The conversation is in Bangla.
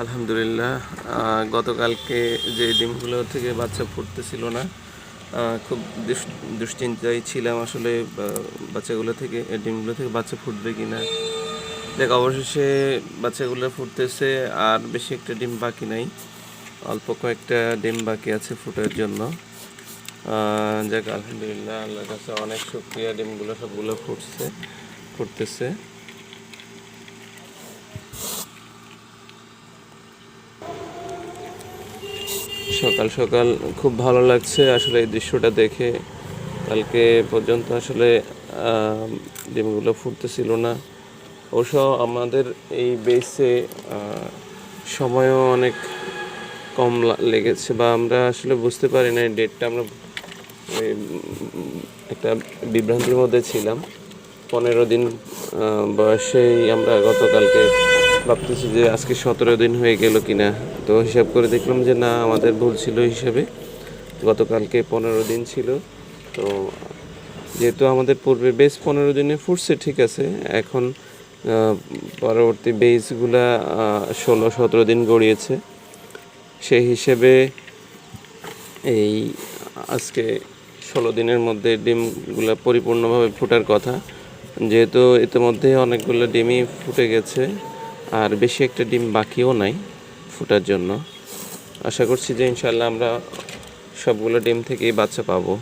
আলহামদুলিল্লাহ। গতকালকে যে ডিমগুলো থেকে বাচ্চা ফুটতেছিল না, খুব দুশ্চিন্তায় ছিলাম আসলে বাচ্চাগুলো থেকে ডিমগুলো থেকে বাচ্চা ফুটবে কি না। দেখ, অবশেষে বাচ্চাগুলো ফুটতেছে, আর বেশি একটা ডিম বাকি নাই, অল্প কয়েকটা ডিম বাকি আছে ফুটার জন্য। যাক, আলহামদুলিল্লাহ, আল্লাহর কাছে অনেক শুকরিয়া, ডিমগুলো সবগুলো ফুটতেছে। সকাল সকাল খুব ভালো লাগছে আসলে এই দৃশ্যটা দেখে। কালকে পর্যন্ত আসলে ডিমগুলো ফুটতেছিল না। অবশ্য আমাদের এই বেসে সময়ও অনেক কম লেগেছে, বা আমরা আসলে বুঝতে পারি না ডেটটা। আমরা একটা বিভ্রান্তির মধ্যে ছিলাম। 15 দিন বয়সেই আমরা গতকালকে ভাবতেছি যে আজকে 17 দিন হয়ে গেল কিনা। তো হিসাব করে দেখলাম যে না, আমাদের ভুল ছিল হিসাবে, গতকালকে 15 দিন ছিল। তো যেহেতু আমাদের পূর্বে বেস 15 দিনে ফুটছে, ঠিক আছে, এখন পরবর্তী বেসগুলা 16-17 দিন গড়িয়েছে। সেই হিসেবে এই আজকে 16 দিনের মধ্যে ডিমগুলো পরিপূর্ণভাবে ফোটার কথা। যেহেতু ইতিমধ্যে অনেকগুলো ডিমই ফুটে গেছে, আর বেশি একটা ডিম বাকিও নাই ফোটার জন্য। আশা করছি যে ইনশাল্লাহ আমরা সবগুলো ডিম থেকেই বাচ্চা পাবো।